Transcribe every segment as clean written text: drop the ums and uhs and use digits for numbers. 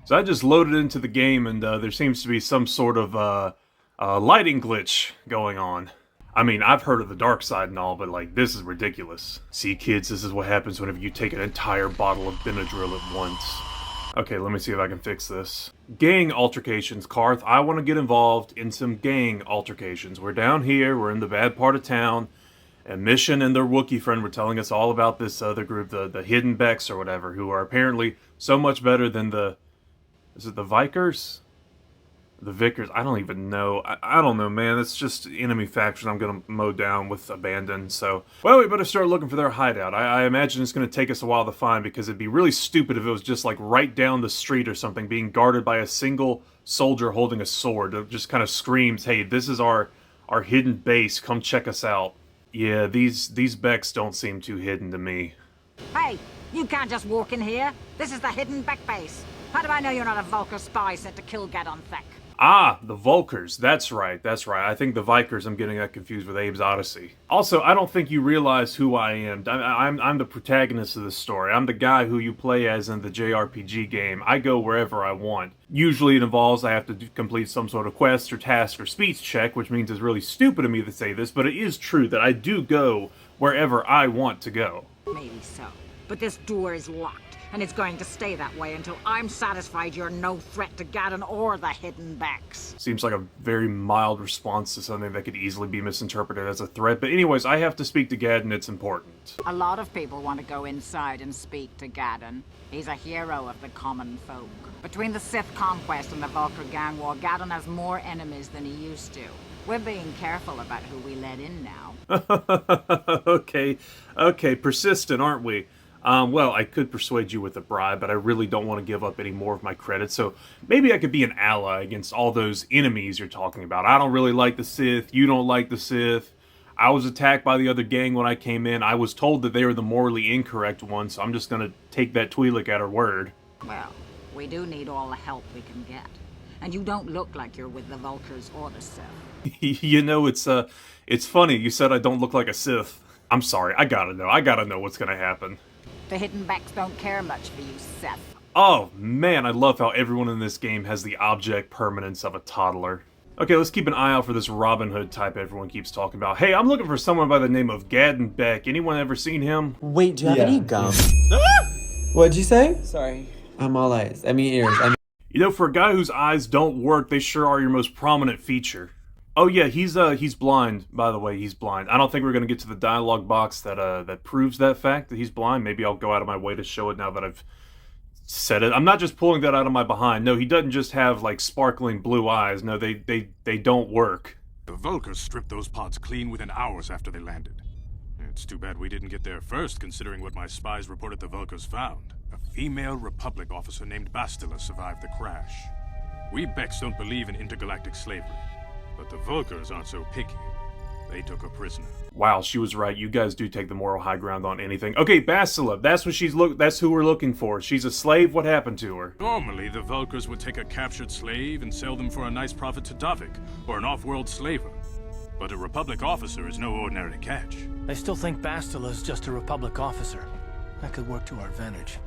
So I just loaded into the game, and there seems to be some sort of lighting glitch going on. I mean, I've heard of the dark side and all, but like, this is ridiculous. See, kids, this is what happens whenever you take an entire bottle of Benadryl at once. Okay, let me see if I can fix this. Gang altercations, Karth. I want to get involved in some gang altercations. We're down here, we're in the bad part of town, and Mission and their Wookiee friend were telling us all about this other group, the Hidden Beks or whatever, who are apparently so much better than the... Is it the Vikers? The Vickers? I don't even know. I don't know, man. It's just enemy faction I'm going to mow down with abandon. So, well, we better start looking for their hideout. I imagine it's going to take us a while to find, because it'd be really stupid if it was just like right down the street or something, being guarded by a single soldier holding a sword that just kind of screams, hey, this is our hidden base. Come check us out. Yeah, these Beks don't seem too hidden to me. Hey, you can't just walk in here. This is the hidden Bek base. How do I know you're not a Vulcar spy sent to kill Gadon Thek? Ah, the Vulkars. That's right. I think the Vikers, I'm getting that confused with Abe's Odyssey. Also, I don't think you realize who I am. I'm the protagonist of this story. I'm the guy who you play as in the JRPG game. I go wherever I want. Usually it involves I have to complete some sort of quest or task or speech check, which means it's really stupid of me to say this, but it is true that I do go wherever I want to go. Maybe so. But this door is locked. And it's going to stay that way until I'm satisfied you're no threat to Gadon or the Hidden Beks. Seems like a very mild response to something that could easily be misinterpreted as a threat. But anyways, I have to speak to Gadon. It's important. A lot of people want to go inside and speak to Gadon. He's a hero of the common folk. Between the Sith conquest and the Vulcar gang war, Gadon has more enemies than he used to. We're being careful about who we let in now. Okay, persistent, aren't we? Well, I could persuade you with a bribe, but I really don't want to give up any more of my credit, so maybe I could be an ally against all those enemies you're talking about. I don't really like the Sith, you don't like the Sith. I was attacked by the other gang when I came in. I was told that they were the morally incorrect ones, so I'm just gonna take that Twi'lek at her word. Well, we do need all the help we can get. And you don't look like you're with the Vulcars or the Sith. You know, it's funny, you said I don't look like a Sith. I'm sorry, I gotta know what's gonna happen. The Hidden Beks don't care much for you, Seth. Oh, man, I love how everyone in this game has the object permanence of a toddler. Okay, let's keep an eye out for this Robin Hood type everyone keeps talking about. Hey, I'm looking for someone by the name of Gadon Bek. Anyone ever seen him? Wait, do you have any gum? What'd you say? Sorry. I'm all eyes. Ears. You know, for a guy whose eyes don't work, they sure are your most prominent feature. Oh yeah, he's blind, by the way, he's blind. I don't think we're gonna get to the dialogue box that proves that fact, that he's blind. Maybe I'll go out of my way to show it now that I've said it. I'm not just pulling that out of my behind. No, he doesn't just have, like, sparkling blue eyes. No, they don't work. The Vulcars stripped those pods clean within hours after they landed. It's too bad we didn't get there first, considering what my spies reported the Vulcars found. A female Republic officer named Bastila survived the crash. We Beks don't believe in intergalactic slavery. But the Vulcars aren't so picky. They took her prisoner. Wow, she was right. You guys do take the moral high ground on anything. Okay, Bastila, that's who we're looking for. She's a slave. What happened to her? Normally, the Vulcars would take a captured slave and sell them for a nice profit to Davik, or an off-world slaver. But a Republic officer is no ordinary catch. I still think Bastila's just a Republic officer. That could work to our advantage.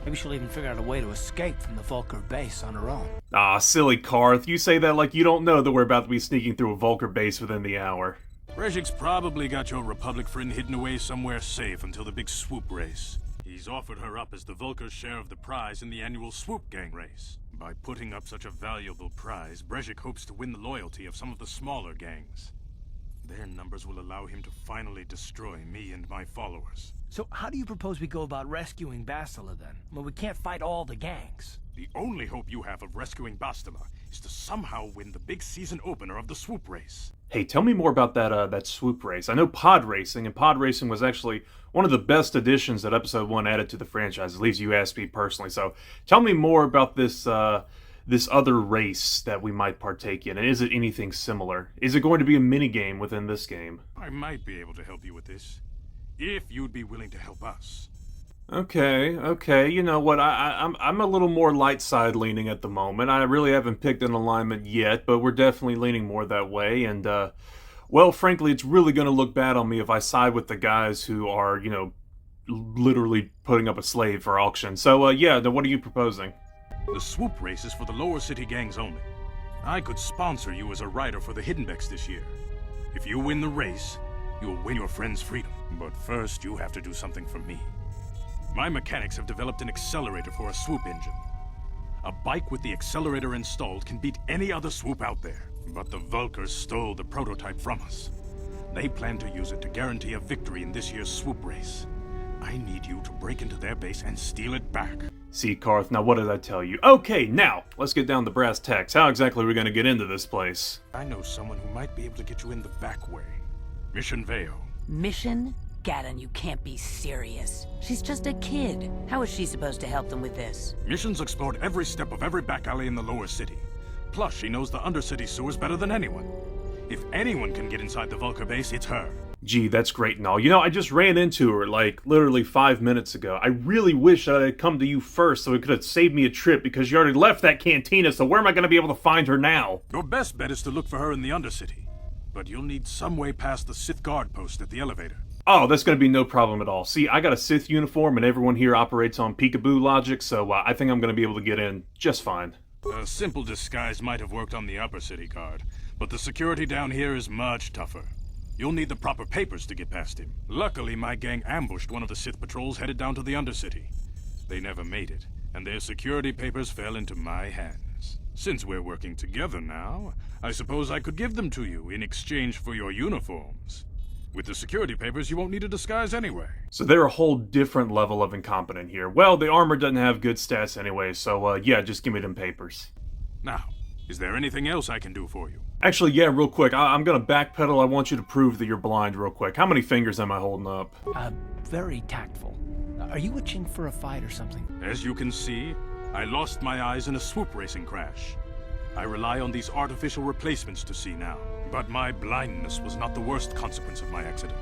Maybe she'll even figure out a way to escape from the Vulcar base on her own. Ah, silly Karth. You say that like you don't know that we're about to be sneaking through a Vulcar base within the hour. Brejik's probably got your Republic friend hidden away somewhere safe until the big swoop race. He's offered her up as the Vulcar's share of the prize in the annual swoop gang race. By putting up such a valuable prize, Brejik hopes to win the loyalty of some of the smaller gangs. Their numbers will allow him to finally destroy me and my followers. So how do you propose we go about rescuing Bastila then? Well, we can't fight all the gangs. The only hope you have of rescuing Bastila is to somehow win the big season opener of the swoop race. Hey, tell me more about that swoop race. I know pod racing, and pod racing was actually one of the best additions that Episode 1 added to the franchise, at least you asked me personally. So tell me more about this other race that we might partake in, and is it anything similar? Is it going to be a minigame within this game? I might be able to help you with this, if you'd be willing to help us. Okay. You know what? I'm a little more light side leaning at the moment. I really haven't picked an alignment yet, but we're definitely leaning more that way. And well, frankly, it's really going to look bad on me if I side with the guys who are, literally putting up a slave for auction. So yeah, what are you proposing? The swoop race is for the lower city gangs only. I could sponsor you as a rider for the Hidden Beks this year. If you win the race, you'll win your friend's freedom. But first, you have to do something for me. My mechanics have developed an accelerator for a swoop engine. A bike with the accelerator installed can beat any other swoop out there. But the Vulkars stole the prototype from us. They plan to use it to guarantee a victory in this year's swoop race. I need you to break into their base and steal it back. See, Karth, now what did I tell you? Okay, now, let's get down to brass tacks. How exactly are we gonna get into this place? I know someone who might be able to get you in the back way. Mission Veo. Mission? Gaddon, you can't be serious. She's just a kid. How is she supposed to help them with this? Mission's explored every step of every back alley in the lower city. Plus, she knows the Undercity sewers better than anyone. If anyone can get inside the Vulkar base, it's her. Gee, that's great and all. You know, I just ran into her, like, literally 5 minutes ago. I really wish that I had come to you first so it could have saved me a trip, because you already left that cantina, so where am I going to be able to find her now? Your best bet is to look for her in the Undercity. But you'll need some way past the Sith guard post at the elevator. Oh, that's going to be no problem at all. See, I got a Sith uniform, and everyone here operates on peekaboo logic, so I think I'm going to be able to get in just fine. A simple disguise might have worked on the upper city guard, but the security down here is much tougher. You'll need the proper papers to get past him. Luckily, my gang ambushed one of the Sith patrols headed down to the Undercity. They never made it, and their security papers fell into my hands. Since we're working together now, I suppose I could give them to you in exchange for your uniforms. With the security papers, you won't need a disguise anyway. So they're a whole different level of incompetent here. Well, the armor doesn't have good stats anyway, so yeah, just give me them papers. Now, is there anything else I can do for you? Actually, yeah, real quick, I'm gonna backpedal. I want you to prove that you're blind real quick. How many fingers am I holding up? Very tactful. Are you itching for a fight or something? As you can see, I lost my eyes in a swoop racing crash. I rely on these artificial replacements to see now. But my blindness was not the worst consequence of my accident.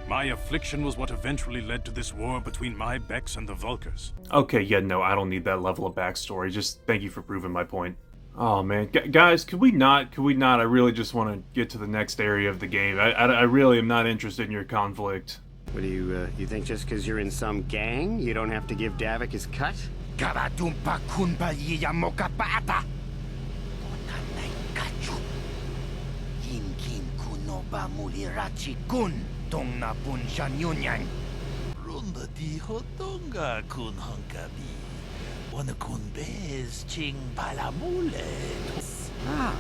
My affliction was what eventually led to this war between my Beks and the Vulkars. Okay, yeah, no, I don't need that level of backstory. Just thank you for proving my point. Oh, man. Guys, could we not? I really just want to get to the next area of the game. I really am not interested in your conflict. What do you think just because you're in some gang, you don't have to give Davik his cut? Ah,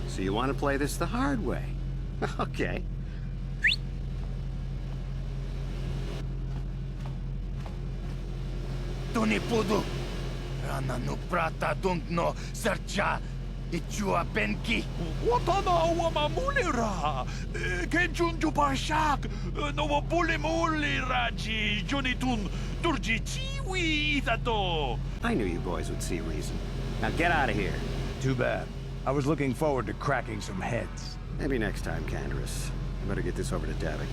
so you want to play this the hard way? Okay. Tonipudu, Rana no prata no sercha, ichua benki. Watana wamamulira, kenjunju parshak, no bulimuli raji, junitun, durji chiwi itato. I knew you boys would see reason. Now get out of here. Too bad. I was looking forward to cracking some heads. Maybe next time, Canderous. I better get this over to Davik.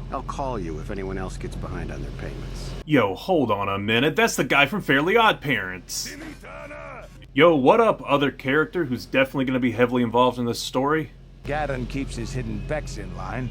I'll call you if anyone else gets behind on their payments. Yo, hold on a minute. That's the guy from Fairly Odd Parents. Yo, what up, other character who's definitely going to be heavily involved in this story? Gaddon keeps his hidden Beks in line,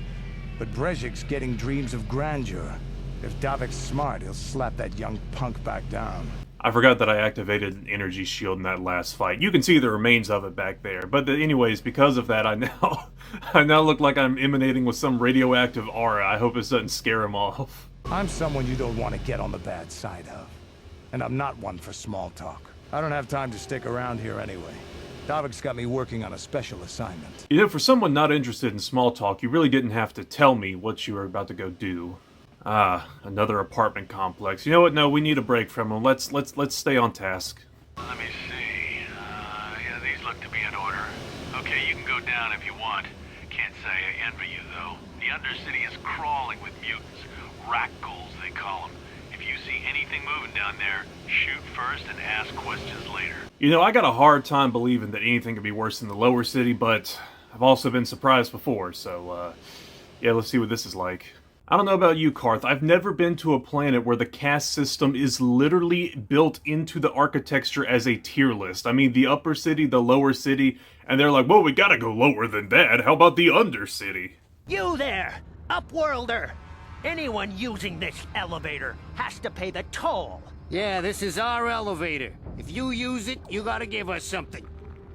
but Brezhik's getting dreams of grandeur. If Davik's smart, he'll slap that young punk back down. I forgot that I activated an energy shield in that last fight. You can see the remains of it back there. But anyways, because of that, I now look like I'm emanating with some radioactive aura. I hope this doesn't scare him off. I'm someone you don't want to get on the bad side of. And I'm not one for small talk. I don't have time to stick around here anyway. Davik's got me working on a special assignment. You know, for someone not interested in small talk, you really didn't have to tell me what you were about to go do. Ah, another apartment complex. You know what? No, we need a break from them. Let's stay on task. Let me see. Yeah, these look to be in order. Okay, you can go down if you want. Can't say I envy you, though. The Undercity is crawling with mutants. Rat ghouls, they call them. If you see anything moving down there, shoot first and ask questions later. You know, I got a hard time believing that anything could be worse than the lower city, but I've also been surprised before, so, yeah, let's see what this is like. I don't know about you, Karth. I've never been to a planet where the caste system is literally built into the architecture as a tier list. I mean, the upper city, the lower city, and they're like, well, we gotta go lower than that. How about the undercity? You there, Upworlder! Anyone using this elevator has to pay the toll. Yeah, this is our elevator. If you use it, you gotta give us something.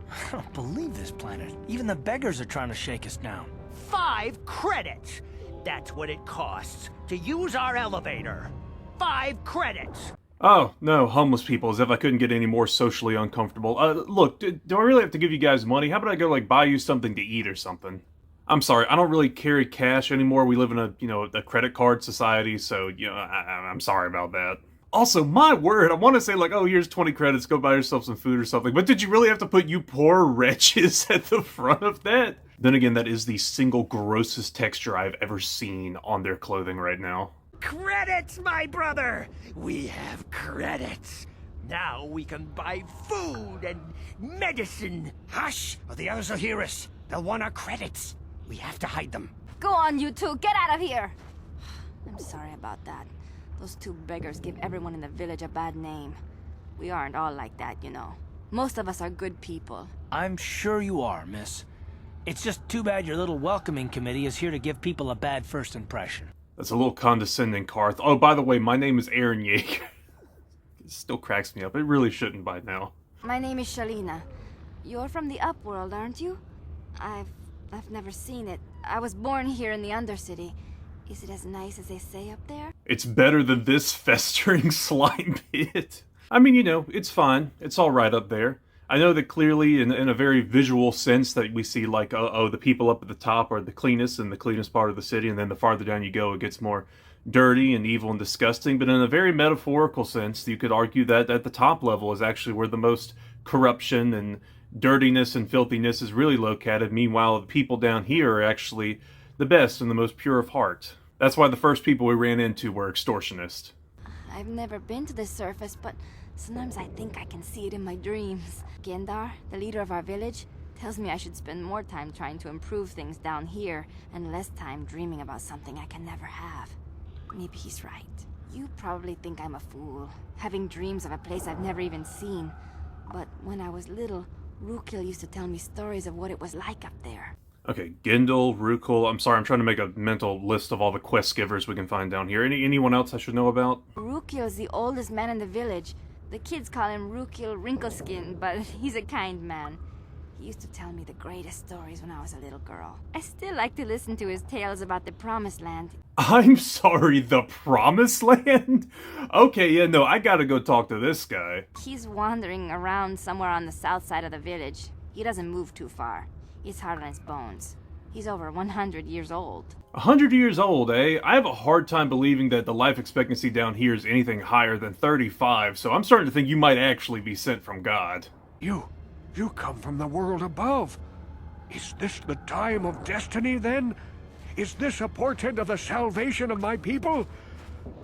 I don't believe this planet. Even the beggars are trying to shake us down. 5 credits! That's what it costs to use our elevator. 5 credits! Oh, no, homeless people, as if I couldn't get any more socially uncomfortable. Look, do I really have to give you guys money? How about I go, like, buy you something to eat or something? I'm sorry, I don't really carry cash anymore. We live in a credit card society, so, I'm sorry about that. Also, my word, I want to say, like, oh, here's 20 credits, go buy yourself some food or something, but did you really have to put "you poor wretches" at the front of that? Then again, that is the single grossest texture I've ever seen on their clothing right now. Credits, my brother! We have credits. Now we can buy food and medicine. Hush, or the others will hear us. They'll want our credits. We have to hide them. Go on, you two. Get out of here. I'm sorry about that. Those 2 beggars give everyone in the village a bad name. We aren't all like that, you know. Most of us are good people. I'm sure you are, miss. It's just too bad your little welcoming committee is here to give people a bad first impression. That's a little condescending, Karth. Oh, by the way, my name is Aaron Yeager. It still cracks me up. It really shouldn't by now. My name is Shalina. You're from the Upworld, aren't you? I've never seen it. I was born here in the Undercity. Is it as nice as they say up there? It's better than this festering slime pit. I mean, it's fine. It's all right up there. I know that clearly, in a very visual sense, that we see, like, the people up at the top are the cleanest and the cleanest part of the city, and then the farther down you go, it gets more dirty and evil and disgusting. But in a very metaphorical sense, you could argue that at the top level is actually where the most corruption and dirtiness and filthiness is really located. Meanwhile, the people down here are actually the best and the most pure of heart. That's why the first people we ran into were extortionists. I've never been to the surface, but sometimes I think I can see it in my dreams. Hendar, the leader of our village, tells me I should spend more time trying to improve things down here and less time dreaming about something I can never have. Maybe he's right. You probably think I'm a fool, having dreams of a place I've never even seen. But when I was little, Rukil used to tell me stories of what it was like up there. Okay, Gindel, Rukil. I'm sorry, I'm trying to make a mental list of all the quest givers we can find down here. Anyone else I should know about? Rukil's the oldest man in the village. The kids call him Rukil Wrinkleskin, but he's a kind man. He used to tell me the greatest stories when I was a little girl. I still like to listen to his tales about the Promised Land. I'm sorry, the Promised Land? Okay, yeah, no, I gotta go talk to this guy. He's wandering around somewhere on the south side of the village. He doesn't move too far. He's hard on his bones. He's over 100 years old. 100 years old, eh? I have a hard time believing that the life expectancy down here is anything higher than 35, so I'm starting to think you might actually be sent from God. You come from the world above. Is this the time of destiny, then? Is this a portent of the salvation of my people?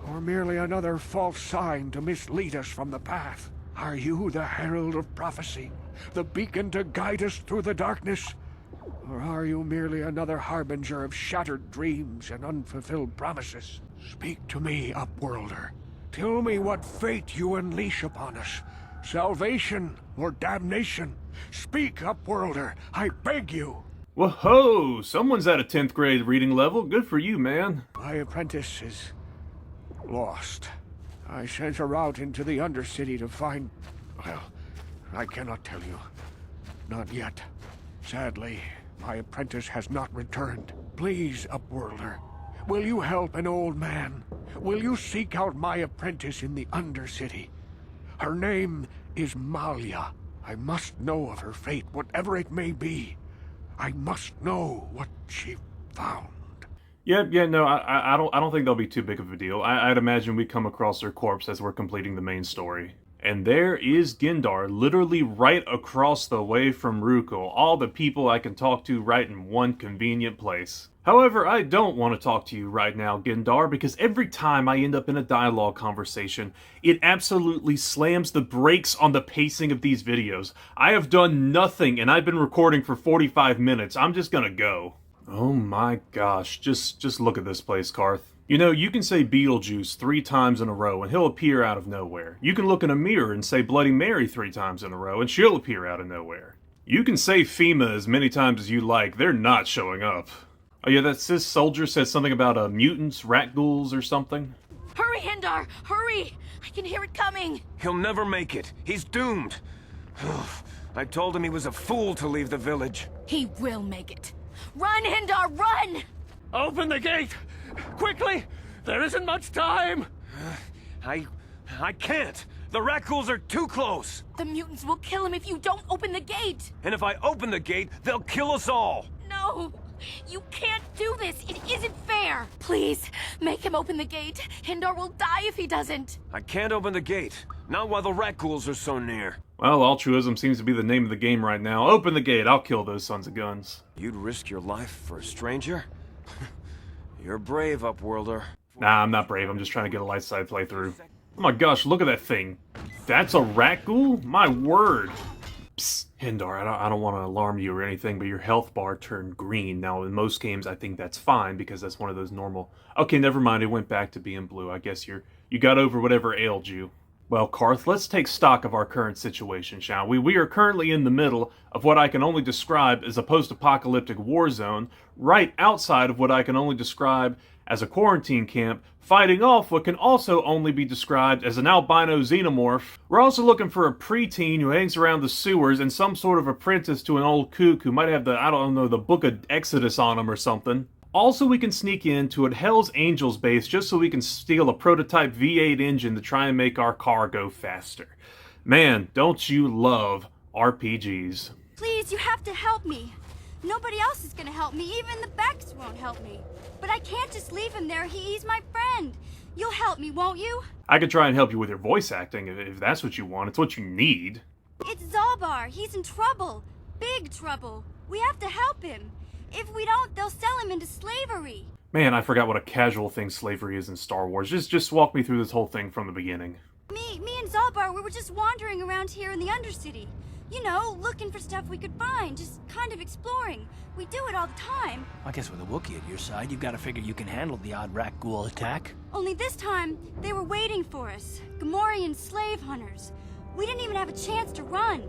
Or merely another false sign to mislead us from the path? Are you the herald of prophecy? The beacon to guide us through the darkness? Or are you merely another harbinger of shattered dreams and unfulfilled promises? Speak to me, Upworlder. Tell me what fate you unleash upon us. Salvation or damnation? Speak, Upworlder, I beg you. Whoa, someone's at a 10th grade reading level. Good for you, man. My apprentice is lost. I sent her out into the Undercity to find... Well, I cannot tell you. Not yet. Sadly, my apprentice has not returned. Please, Upworlder, will you help an old man? Will you seek out my apprentice in the Undercity? Her name is Malia. I must know of her fate, whatever it may be. I must know what she found. Yeah, no, I don't think that'll be too big of a deal. I'd imagine we come across her corpse as we're completing the main story. And there is Hendar, literally right across the way from Rukil, all the people I can talk to right in one convenient place. However, I don't want to talk to you right now, Hendar, because every time I end up in a dialogue conversation, it absolutely slams the brakes on the pacing of these videos. I have done nothing, and I've been recording for 45 minutes. I'm just gonna go. Oh my gosh, just look at this place, Karth. You know, you can say Beetlejuice 3 times in a row and he'll appear out of nowhere. You can look in a mirror and say Bloody Mary 3 times in a row and she'll appear out of nowhere. You can say FEMA as many times as you like, they're not showing up. Oh yeah, this soldier said something about mutants, rat ghouls or something. Hurry, Hendar! Hurry! I can hear it coming! He'll never make it. He's doomed. I told him he was a fool to leave the village. He will make it. Run, Hendar, run! Open the gate! Quickly! There isn't much time! I can't! The Rakghouls are too close! The mutants will kill him if you don't open the gate! And if I open the gate, they'll kill us all! No! You can't do this! It isn't fair! Please, make him open the gate! Hendar will die if he doesn't! I can't open the gate. Not while the Rakghouls are so near. Well, altruism seems to be the name of the game right now. Open the gate, I'll kill those sons of guns. You'd risk your life for a stranger? You're brave, Upworlder. Nah, I'm not brave. I'm just trying to get a light side playthrough. Oh my gosh, look at that thing. That's a Rakghoul? My word. Psst, Hendar, I don't want to alarm you or anything, but your health bar turned green. Now, in most games, I think that's fine because that's one of those normal... Okay, never mind. It went back to being blue. I guess you got over whatever ailed you. Well, Karth, let's take stock of our current situation, shall we? We are currently in the middle of what I can only describe as a post-apocalyptic war zone, right outside of what I can only describe as a quarantine camp, fighting off what can also only be described as an albino xenomorph. We're also looking for a preteen who hangs around the sewers and some sort of apprentice to an old kook who might have the, I don't know, the Book of Exodus on him or something. Also, we can sneak into a Hell's Angels base just so we can steal a prototype V8 engine to try and make our car go faster. Man, don't you love RPGs. Please, you have to help me. Nobody else is gonna help me. Even the Beks won't help me. But I can't just leave him there. He's my friend. You'll help me, won't you? I could try and help you with your voice acting if that's what you want. It's what you need. It's Zaalbar. He's in trouble. Big trouble. We have to help him. If we don't, they'll sell him into slavery. Man, I forgot what a casual thing slavery is in Star Wars. Just walk me through this whole thing from the beginning. Me and Zaalbar, we were just wandering around here in the Undercity. You know, looking for stuff we could find, just kind of exploring. We do it all the time. I guess with a Wookiee at your side, you've got to figure you can handle the odd Rakghoul attack. Only this time, they were waiting for us. Gamorrean slave hunters. We didn't even have a chance to run.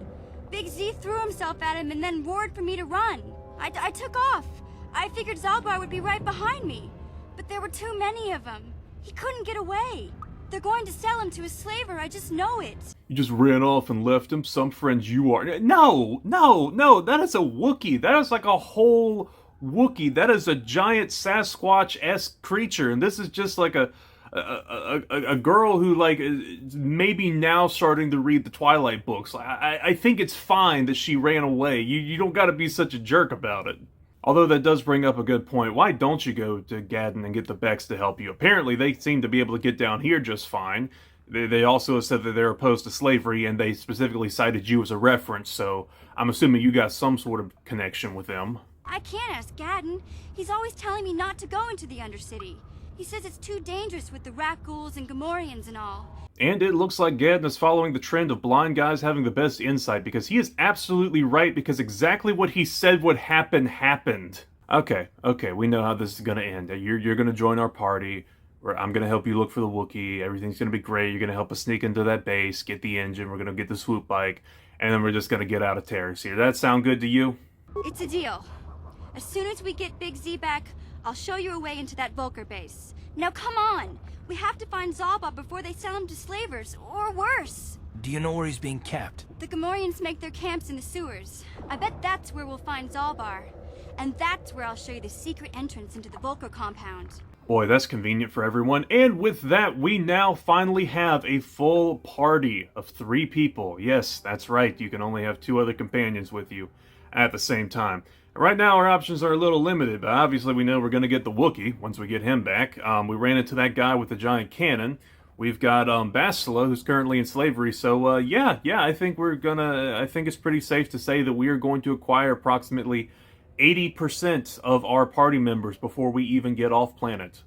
Big Z threw himself at him and then roared for me to run. I took off. I figured Zaalbar would be right behind me. But there were too many of them. He couldn't get away. They're going to sell him to a slaver, I just know it. You just ran off and left him? Some friends you are... No, that is a Wookiee. That is like a whole Wookiee. That is a giant Sasquatch-esque creature. And this is just like a girl who, like, is maybe now starting to read the Twilight books. I think it's fine that she ran away. You don't gotta be such a jerk about it. Although that does bring up a good point. Why don't you go to Gaddon and get the Beks to help you? Apparently they seem to be able to get down here just fine. They also said that they're opposed to slavery, and they specifically cited you as a reference, so I'm assuming you got some sort of connection with them. I can't ask Gaddon. He's always telling me not to go into the Undercity. He says it's too dangerous with the Rakghouls and Gamorreans and all. And it looks like Gaddon is following the trend of blind guys having the best insight, because he is absolutely right, because exactly what he said would happen, happened. Okay, we know how this is going to end. You're going to join our party, where I'm going to help you look for the Wookiee, everything's going to be great, you're going to help us sneak into that base, get the engine, we're going to get the swoop bike, and then we're just going to get out of Terrace here. That sound good to you? It's a deal. As soon as we get Big Z back, I'll show you a way into that Vulcar base. Now come on! We have to find Zaalbar before they sell him to slavers, or worse. Do you know where he's being kept? The Gamorreans make their camps in the sewers. I bet that's where we'll find Zaalbar. And that's where I'll show you the secret entrance into the Vulcar compound. Boy, that's convenient for everyone. And with that, we now finally have a full party of 3 people. Yes, that's right. You can only have 2 other companions with you at the same time. Right now, our options are a little limited, but obviously we know we're going to get the Wookiee once we get him back. We ran into that guy with the giant cannon. We've got Bastila, who's currently in slavery, so yeah, I think it's pretty safe to say that we are going to acquire approximately 80% of our party members before we even get off planet.